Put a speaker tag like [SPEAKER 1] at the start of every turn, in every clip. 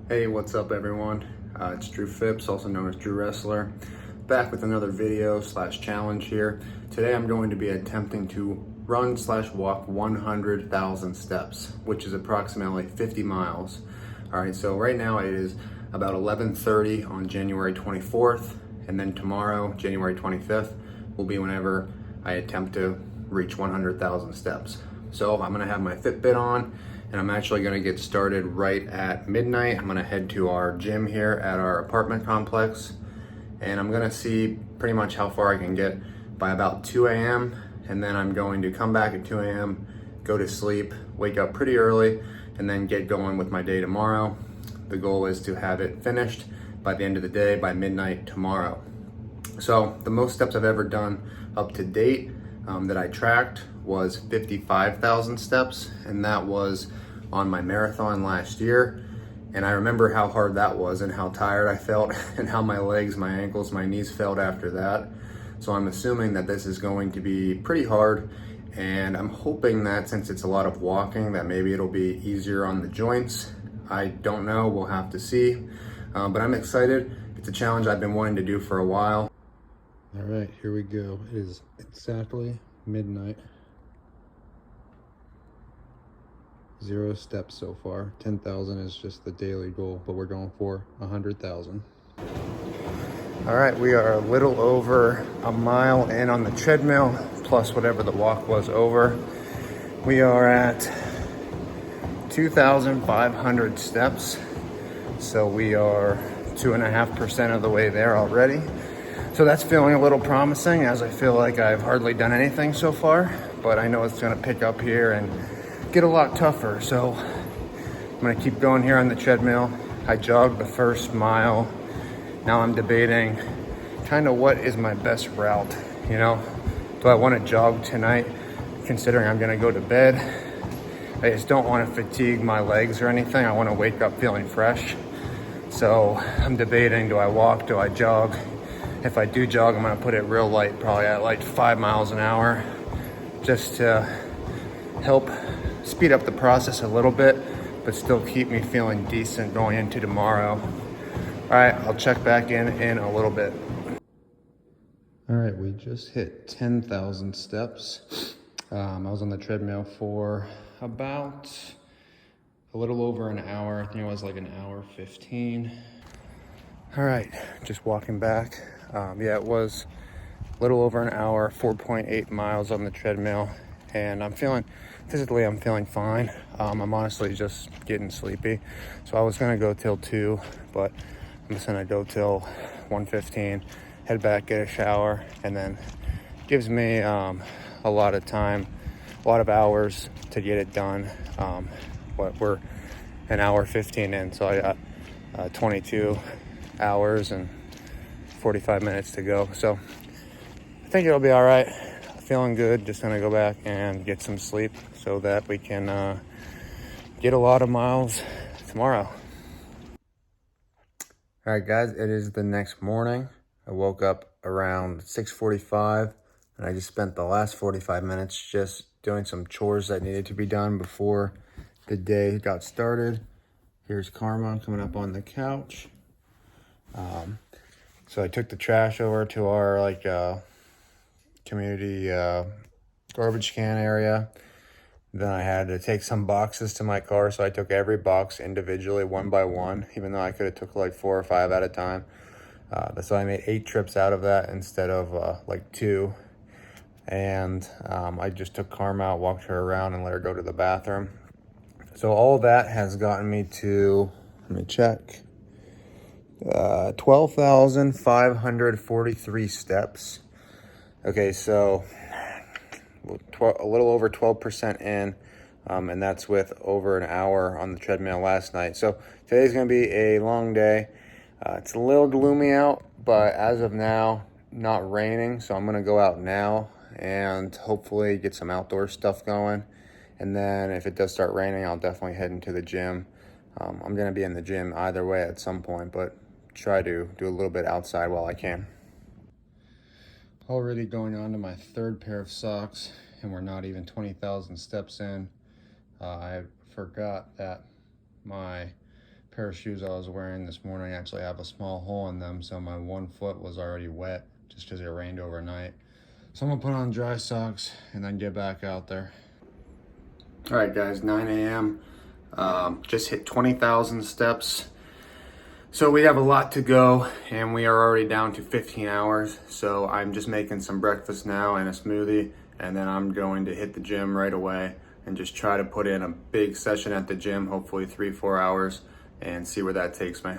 [SPEAKER 1] Hey, what's up everyone? It's Drew Phipps, also known as Drew Wrestler, back with another video slash challenge here. Today I'm going to be attempting to run slash walk 100,000 steps, which is approximately 50 miles. All right, so right now it is about 11:30 on January 24th, and then tomorrow, January 25th, will be whenever I attempt to reach 100,000 steps. So I'm gonna have my Fitbit on, and I'm actually gonna get started right at midnight. I'm gonna head to our gym here at our apartment complex, and I'm gonna see pretty much how far I can get by about 2 a.m. And then I'm going to come back at 2 a.m., go to sleep, wake up pretty early, and then get going with my day tomorrow. The goal is to have it finished by the end of the day, by midnight tomorrow. So the most steps I've ever done up to date that I tracked was 55,000 steps, and that was on my marathon last year. And I remember how hard that was and how tired I felt and how my legs, my ankles, my knees felt after that. So I'm assuming that this is going to be pretty hard, and I'm hoping that since it's a lot of walking that maybe it'll be easier on the joints. I don't know, we'll have to see, but I'm excited. It's a challenge I've been wanting to do for a while. All right, here we go. It is exactly midnight. 0 steps so far. 10,000 is just the daily goal, but we're going for 100,000. All right, we are a little over a mile in on the treadmill, plus whatever the walk was over. We are at 2,500 steps, so we are 2.5% of the way there already. So that's feeling a little promising, as I feel like I've hardly done anything so far, but I know it's gonna pick up here and get a lot tougher. So I'm gonna keep going here on the treadmill. I jogged the first mile. Now I'm debating kind of what is my best route, you know? Do I wanna jog tonight, considering I'm gonna go to bed? I just don't wanna fatigue my legs or anything. I wanna wake up feeling fresh. So I'm debating, do I walk, do I jog? If I do jog, I'm gonna put it real light, probably at like 5 miles an hour, just to help speed up the process a little bit, but still keep me feeling decent going into tomorrow. All right, I'll check back in a little bit. All right, we just hit 10,000 steps. I was on the treadmill for about a little over an hour. I think it was like an hour 15. All right, just walking back. Yeah, it was a little over an hour, 4.8 miles on the treadmill, and physically I'm feeling fine. I'm honestly just getting sleepy. So I was gonna go till 2, but I'm just gonna go till 1:15, head back, get a shower, and then gives me a lot of time, a lot of hours to get it done. We're an hour 15 in, so I got 22 hours and 45 minutes to go. So I think it'll be all right. Feeling good. Just gonna go back and get some sleep so that we can get a lot of miles tomorrow. All right, guys, it is the next morning. I woke up around 6:45, and I just spent the last 45 minutes just doing some chores that needed to be done before the day got started. Here's Karma coming up on the couch. So I took the trash over to our community garbage can area. Then I had to take some boxes to my car, so I took every box individually, one by one, even though I could have took like 4 or 5 at a time. So I made 8 trips out of that instead of like 2. And I just took Karma out, walked her around, and let her go to the bathroom. So all that has gotten me to, let me check, 12,543 steps. Okay, so a little over 12% in, and that's with over an hour on the treadmill last night. So today's gonna be a long day. It's a little gloomy out, but as of now, not raining. So I'm gonna go out now and hopefully get some outdoor stuff going. And then if it does start raining, I'll definitely head into the gym. I'm gonna be in the gym either way at some point, but try to do a little bit outside while I can. Already going on to my 3rd pair of socks, and we're not even 20,000 steps in. I forgot that my pair of shoes I was wearing this morning actually have a small hole in them, so my one foot was already wet just because it rained overnight. So I'm gonna put on dry socks and then get back out there. All right, guys, 9 a.m. Just hit 20,000 steps. So we have a lot to go, and we are already down to 15 hours. So I'm just making some breakfast now and a smoothie, and then I'm going to hit the gym right away and just try to put in a big session at the gym, hopefully 3-4 hours, and see where that takes me.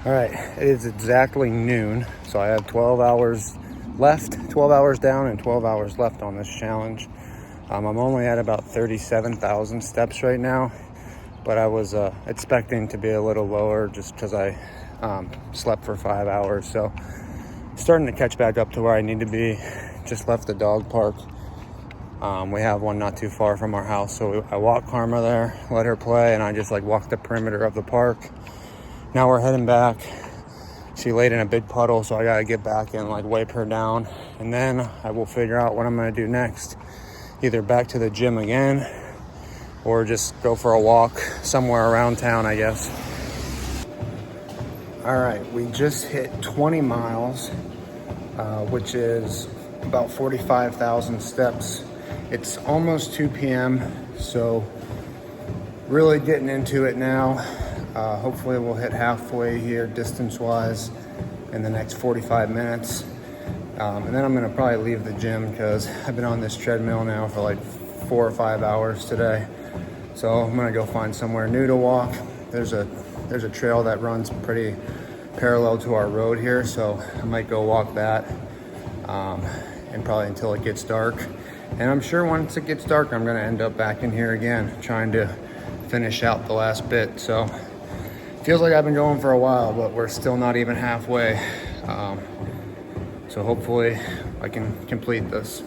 [SPEAKER 1] All right, it is exactly noon, so I have 12 hours left, 12 hours down and 12 hours left on this challenge. I'm only at about 37,000 steps right now, but I was expecting to be a little lower just because I slept for 5 hours. So starting to catch back up to where I need to be. Just left the dog park. We have one not too far from our house, so I walked Karma there, let her play, and I just like walked the perimeter of the park. Now we're heading back. She laid in a big puddle, so I gotta get back and like wipe her down. And then I will figure out what I'm gonna do next. Either back to the gym again, or just go for a walk somewhere around town, I guess. All right, we just hit 20 miles, which is about 45,000 steps. It's almost 2 p.m., so really getting into it now. Hopefully we'll hit halfway here distance-wise in the next 45 minutes. And then I'm gonna probably leave the gym because I've been on this treadmill now for like 4 or 5 hours today. So I'm gonna go find somewhere new to walk. There's a trail that runs pretty parallel to our road here, so I might go walk that and probably until it gets dark. And I'm sure once it gets dark, I'm gonna end up back in here again, trying to finish out the last bit. So feels like I've been going for a while, but we're still not even halfway. So hopefully I can complete this.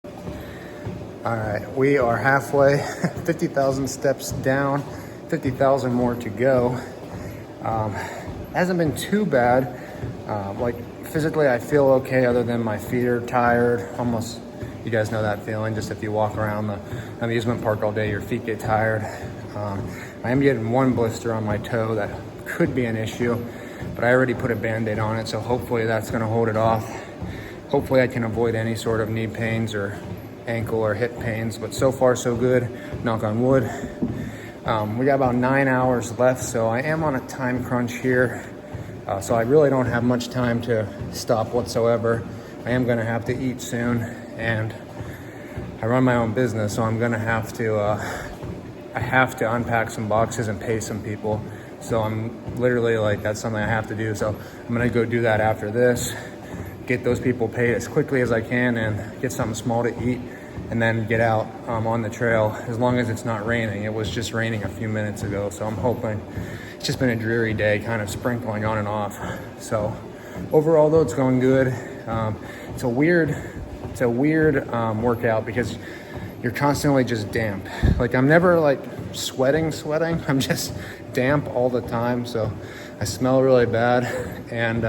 [SPEAKER 1] All right, we are halfway, 50,000 steps down, 50,000 more to go. Hasn't been too bad. Like physically I feel okay other than my feet are tired. Almost, you guys know that feeling, just if you walk around the amusement park all day, your feet get tired. I am getting one blister on my toe that could be an issue, but I already put a Band-Aid on it, so hopefully that's gonna hold it off. Hopefully I can avoid any sort of knee pains or ankle or hip pains, but so far so good, knock on wood. We got about 9 hours left, so I am on a time crunch here. So I really don't have much time to stop whatsoever. I am gonna have to eat soon, and I run my own business, so I'm gonna have to, I have to unpack some boxes and pay some people. So I'm literally like, that's something I have to do. So I'm gonna go do that after this, get those people paid as quickly as I can and get something small to eat, and then get out on the trail as long as it's not raining. It was just raining a few minutes ago, so I'm hoping. It's just been a dreary day, kind of sprinkling on and off. So overall though, it's going good. It's a weird workout because you're constantly just damp. Like I'm never like sweating. I'm just damp all the time. So I smell really bad, and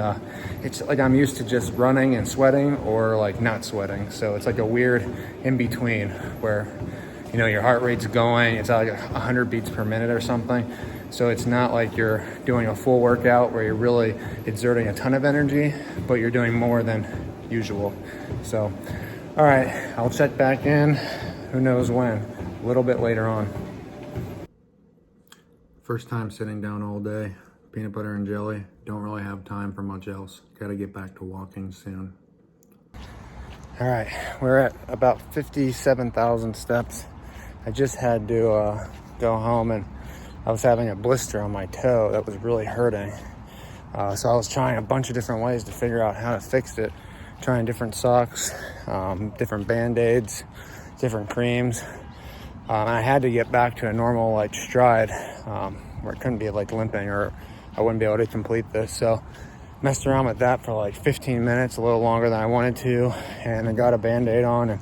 [SPEAKER 1] it's like I'm used to just running and sweating or like not sweating. So it's like a weird in between where, you know, your heart rate's going, it's like 100 beats per minute or something. So it's not like you're doing a full workout where you're really exerting a ton of energy, but you're doing more than usual. So, all right, I'll check back in, who knows when, a little bit later on. First time sitting down all day, peanut butter and jelly. Don't really have time for much else. Gotta get back to walking soon. All right, we're at about 57,000 steps. I just had to go home, and I was having a blister on my toe that was really hurting. So I was trying a bunch of different ways to figure out how to fix it. Trying different socks, different Band-Aids, different creams. And I had to get back to a normal like stride where it couldn't be like limping or I wouldn't be able to complete this. So messed around with that for like 15 minutes, a little longer than I wanted to. And I got a Band-Aid on and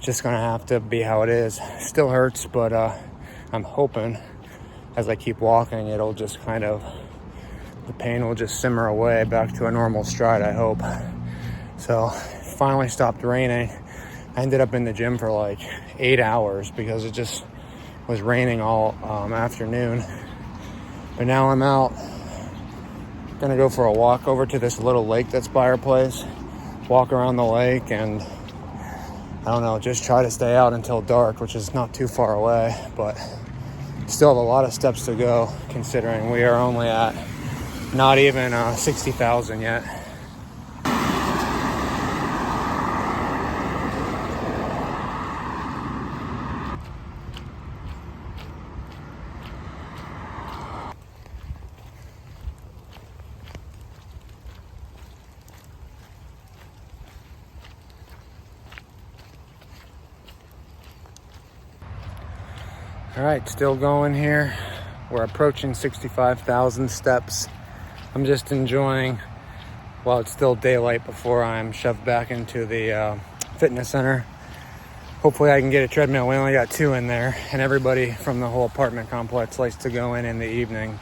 [SPEAKER 1] just gonna have to be how it is. Still hurts, but I'm hoping as I keep walking, it'll just kind of, the pain will just simmer away back to a normal stride, I hope. So finally stopped raining. I ended up in the gym for like 8 hours because it just was raining all afternoon. But now I'm out. Gonna go for a walk over to this little lake that's by our place. Walk around the lake and I don't know, just try to stay out until dark, which is not too far away, but still have a lot of steps to go considering we are only at not even 60,000 yet. All right, still going here. We're approaching 65,000 steps. I'm just enjoying while it's still daylight before I'm shoved back into the fitness center. Hopefully I can get a treadmill. We only got 2 in there, and everybody from the whole apartment complex likes to go in the evening.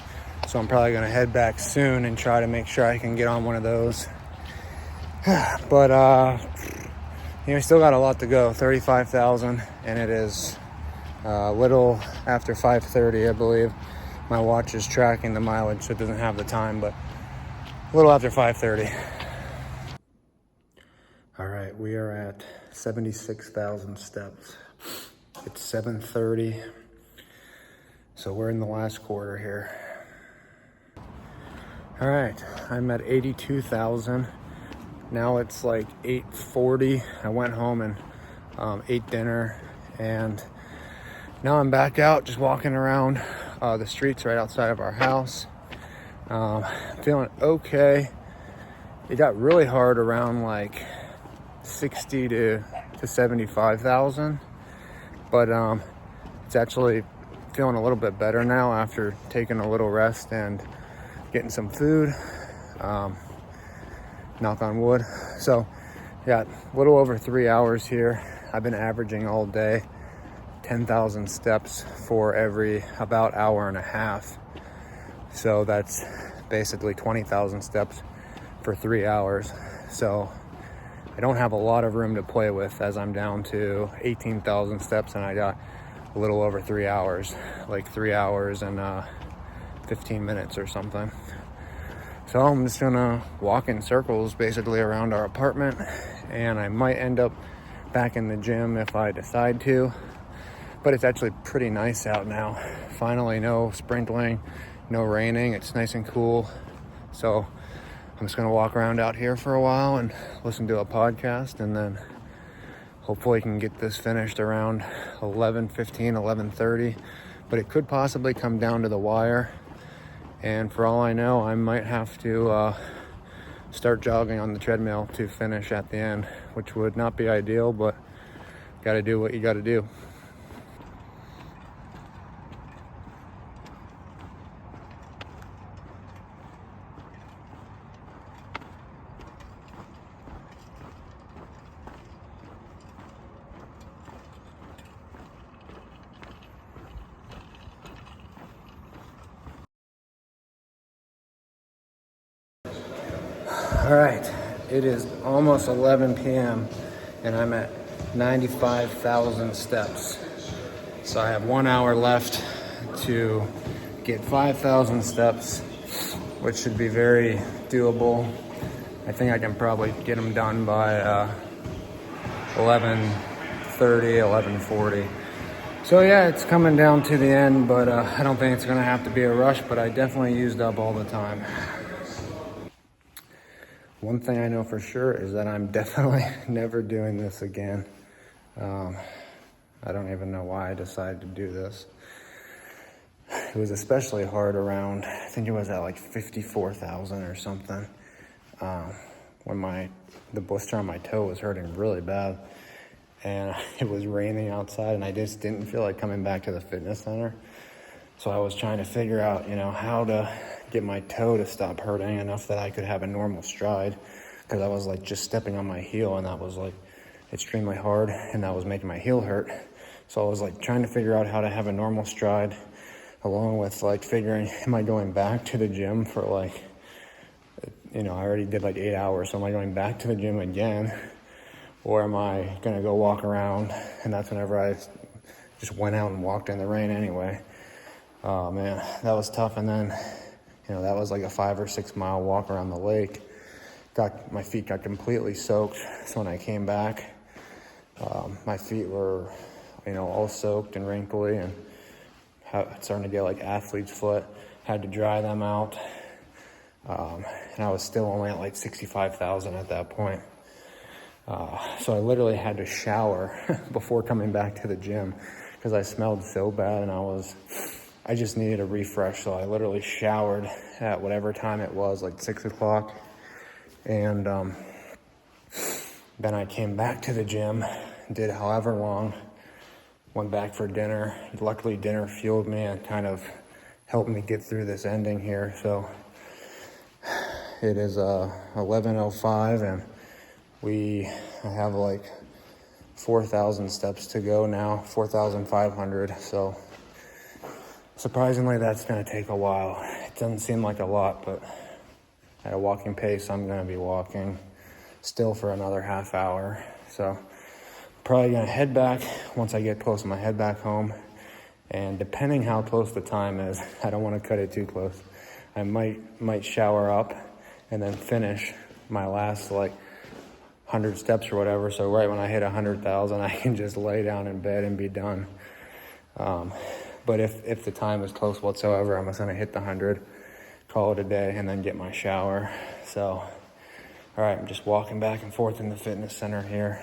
[SPEAKER 1] So I'm probably gonna head back soon and try to make sure I can get on one of those. But still got a lot to go, 35,000, and it is little after 5:30, I believe. My watch is tracking the mileage, so it doesn't have the time, but a little after 5:30. All right, we are at 76,000 steps. It's 7:30, so we're in the last quarter here. All right, I'm at 82,000. Now it's like 8:40. I went home and ate dinner, and now I'm back out just walking around the streets right outside of our house. Feeling okay. It got really hard around like 60 to 75,000, but it's actually feeling a little bit better now after taking a little rest and getting some food. Knock on wood. So got a little over 3 hours here. I've been averaging all day 10,000 steps for every about hour and a half. So that's basically 20,000 steps for 3 hours. So I don't have a lot of room to play with as I'm down to 18,000 steps and I got a little over 3 hours, like 3 hours and 15 minutes or something. So I'm just gonna walk in circles basically around our apartment, and I might end up back in the gym if I decide to. But it's actually pretty nice out now. Finally, no sprinkling, no raining. It's nice and cool. So I'm just gonna walk around out here for a while and listen to a podcast, and then hopefully can get this finished around 11:15, 11:30. But it could possibly come down to the wire. And for all I know, I might have to start jogging on the treadmill to finish at the end, which would not be ideal, but gotta do what you gotta do. All right, it is almost 11 p.m. and I'm at 95,000 steps. So I have 1 hour left to get 5,000 steps, which should be very doable. I think I can probably get them done by 11:30, 11:40. So yeah, it's coming down to the end, but I don't think it's gonna have to be a rush, but I definitely used up all the time. One thing I know for sure is that I'm definitely never doing this again. I don't even know why I decided to do this. It was especially hard around, I think it was at like 54,000 or something, when the blister on my toe was hurting really bad. And it was raining outside and I just didn't feel like coming back to the fitness center. So I was trying to figure out, how to get my toe to stop hurting enough that I could have a normal stride, because I was like just stepping on my heel and that was like extremely hard, and that was making my heel hurt. So I was like trying to figure out how to have a normal stride, along with like figuring, am I going back to the gym for like, I already did like 8 hours, so am I going back to the gym again? Or am I gonna go walk around? And that's whenever I just went out and walked in the rain anyway. Oh man, that was tough. And then, that was like a 5 or 6 mile walk around the lake. My feet got completely soaked. So when I came back, my feet were, all soaked and wrinkly and starting to get like athlete's foot. Had to dry them out. And I was still only at like 65,000 at that point. So I literally had to shower before coming back to the gym because I smelled so bad and I just needed a refresh. So I literally showered at whatever time it was, like 6 o'clock. And then I came back to the gym, did however long, went back for dinner. Luckily dinner fueled me and kind of helped me get through this ending here. So it is 11:05 and I have like 4,000 steps to go now, 4,500. So surprisingly, that's gonna take a while. It doesn't seem like a lot, but at a walking pace, I'm gonna be walking still for another half hour. So probably gonna head back once I get close. I'm gonna head back home. And depending how close the time is, I don't wanna cut it too close. I might shower up and then finish my last like 100 steps or whatever. So right when I hit 100,000, I can just lay down in bed and be done. But if the time is close whatsoever, I'm just gonna hit the 100, call it a day, and then get my shower. So, all right, I'm just walking back and forth in the fitness center here.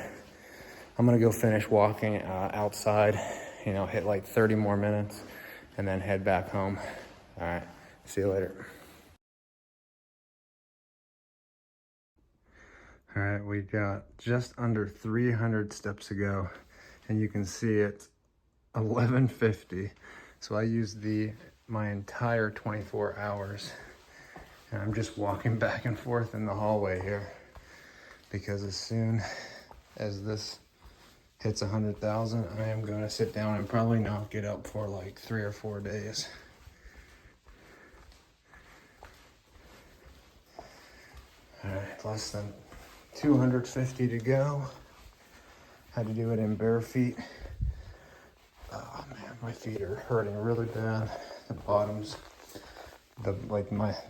[SPEAKER 1] I'm gonna go finish walking outside, hit like 30 more minutes and then head back home. All right, see you later. All right, we got just under 300 steps to go, and you can see it's 11:50. So I used my entire 24 hours, and I'm just walking back and forth in the hallway here because as soon as this hits 100,000, I am going to sit down and probably not get up for like 3 or 4 days. All right, less than 250 to go. Had to do it in bare feet. Oh man, my feet are hurting really bad. The bottoms, the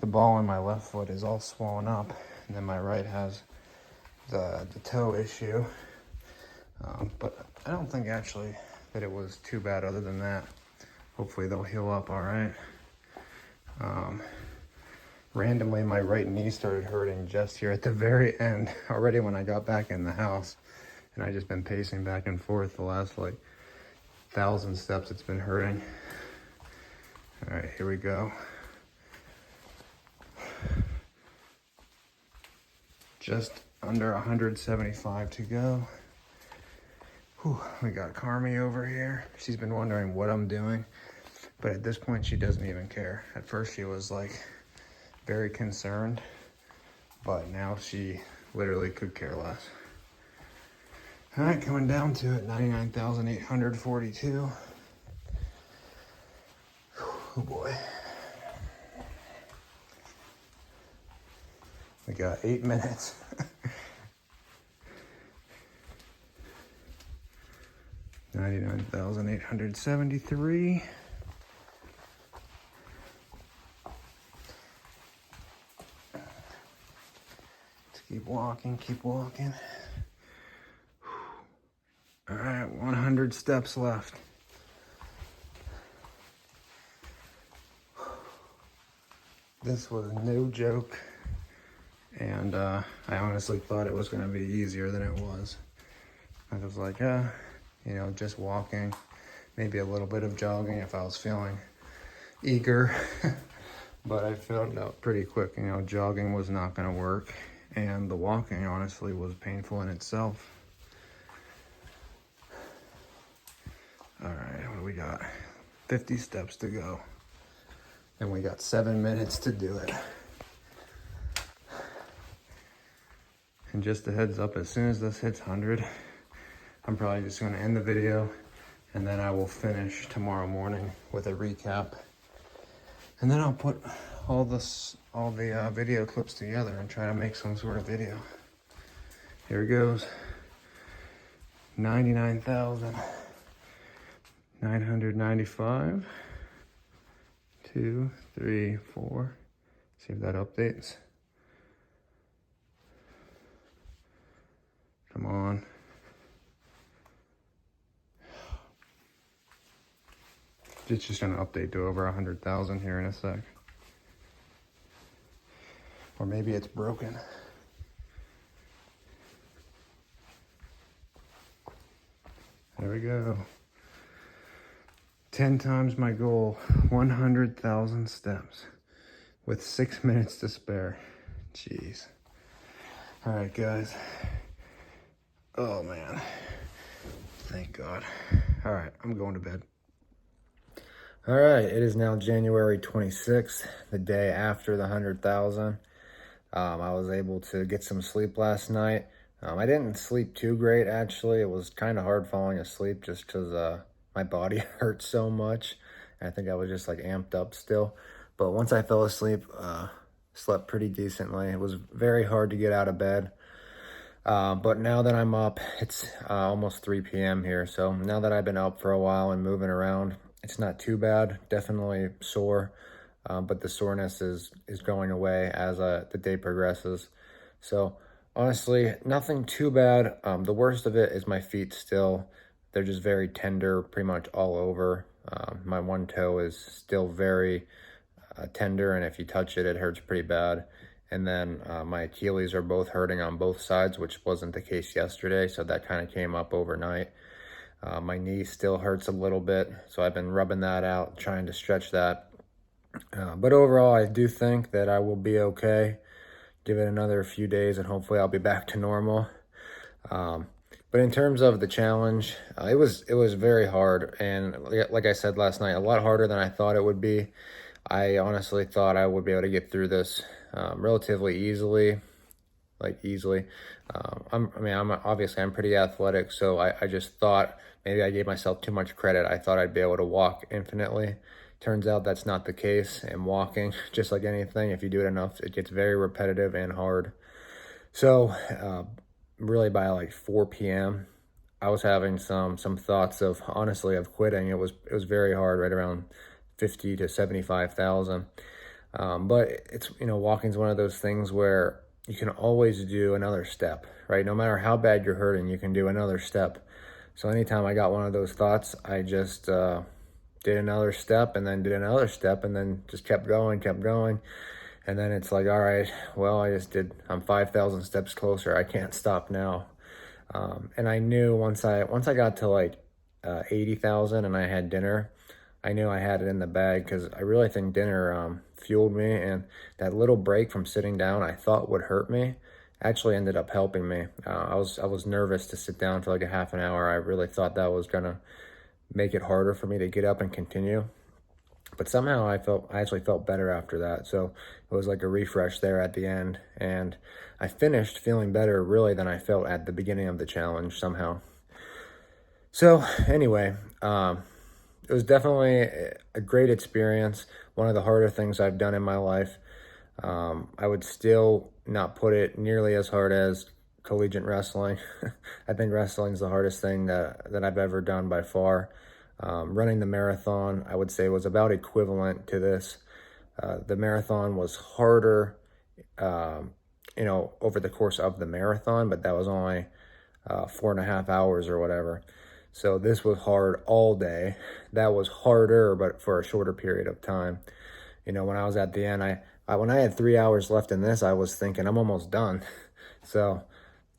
[SPEAKER 1] ball in my left foot is all swollen up, and then my right has the toe issue. But I don't think actually that it was too bad other than that. Hopefully they'll heal up all right. Randomly, my right knee started hurting just here at the very end already when I got back in the house. And I just been pacing back and forth the last like 1,000 steps. It's been hurting. All right, here we go. Just under 175 to go. Whew, we got Carmi over here. She's been wondering what I'm doing, but at this point she doesn't even care. At first she was like very concerned, but now she literally could care less. All right, coming down to it, 99,842. Oh boy. We got 8 minutes. 99,873. Let's keep walking, keep walking. All right, 100 steps left. This was no joke, and I honestly thought it was going to be easier than it was. I was like, just walking, maybe a little bit of jogging if I was feeling eager. But I found out pretty quick, jogging was not going to work, and the walking honestly was painful in itself. All right, what do we got? 50 steps to go. And we got 7 minutes to do it. And just a heads up, as soon as this hits 100, I'm probably just gonna end the video and then I will finish tomorrow morning with a recap. And then I'll put all the video clips together and try to make some sort of video. Here it goes. 99,995. 2, 3, 4. See if that updates. Come on. It's just gonna update to over 100,000 here in a sec. Or maybe it's broken. There we go. 10 times my goal, 100,000 steps with 6 minutes to spare. Jeez. All right, guys. Oh man, thank God. All right, I'm going to bed. All right, it is now January 26th, the day after the 100,000. I was able to get some sleep last night. I didn't sleep too great, actually. It was kind of hard falling asleep just because my body hurt so much. I think I was just like amped up still. But once I fell asleep, slept pretty decently. It was very hard to get out of bed. But now that I'm up, it's almost 3 p.m. here. So now that I've been up for a while and moving around, it's not too bad. Definitely sore. But the soreness is going away as the day progresses. So honestly, nothing too bad. The worst of it is my feet still. They're just very tender, pretty much all over. My one toe is still very tender, and if you touch it, it hurts pretty bad. And then my Achilles are both hurting on both sides, which wasn't the case yesterday, so that kind of came up overnight. My knee still hurts a little bit, so I've been rubbing that out, trying to stretch that. But overall, I do think that I will be okay. Give it another few days, and hopefully I'll be back to normal. But in terms of the challenge, it was very hard, and like I said last night, a lot harder than I thought it would be. I honestly thought I would be able to get through this relatively easily, I'm obviously pretty athletic, so I just thought maybe I gave myself too much credit. I thought I'd be able to walk infinitely. Turns out that's not the case, and walking, just like anything, if you do it enough, it gets very repetitive and hard. So really by like 4 p.m., I was having some thoughts of, honestly, of quitting. It was very hard, right around 50 to 75,000. But it's, walking's one of those things where you can always do another step, right? No matter how bad you're hurting, you can do another step. So anytime I got one of those thoughts, I just did another step, and then did another step, and then just kept going. And then it's like, all right, well, I'm 5,000 steps closer. I can't stop now. And I knew once I got to like 80,000 and I had dinner, I knew I had it in the bag, because I really think dinner fueled me, and that little break from sitting down I thought would hurt me actually ended up helping me. I was nervous to sit down for like a half an hour. I really thought that was gonna make it harder for me to get up and continue. But somehow I actually felt better after that. So it was like a refresh there at the end, and I finished feeling better really than I felt at the beginning of the challenge somehow. So anyway, it was definitely a great experience. One of the harder things I've done in my life. I would still not put it nearly as hard as collegiate wrestling. I think wrestling is the hardest thing that I've ever done by far. Running the marathon, I would say, was about equivalent to this. The marathon was harder, over the course of the marathon, but that was only 4.5 hours or whatever. So this was hard all day. That was harder, but for a shorter period of time. When I was at the end, when I had 3 hours left in this, I was thinking I'm almost done. So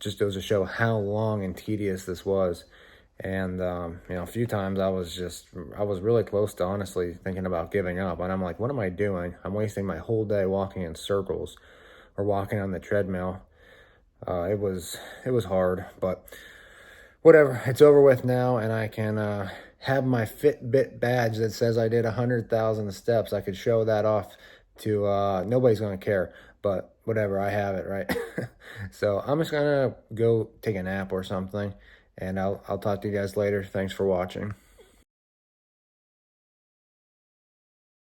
[SPEAKER 1] just goes to show how long and tedious this was. And, a few times I was really close to honestly thinking about giving up. And I'm like, what am I doing? I'm wasting my whole day walking in circles or walking on the treadmill. It was hard, but whatever. It's over with now, and I can have my Fitbit badge that says I did 100,000 steps. I could show that off to, nobody's going to care, but whatever, I have it, right? So I'm just going to go take a nap or something, And I'll talk to you guys later. Thanks for watching.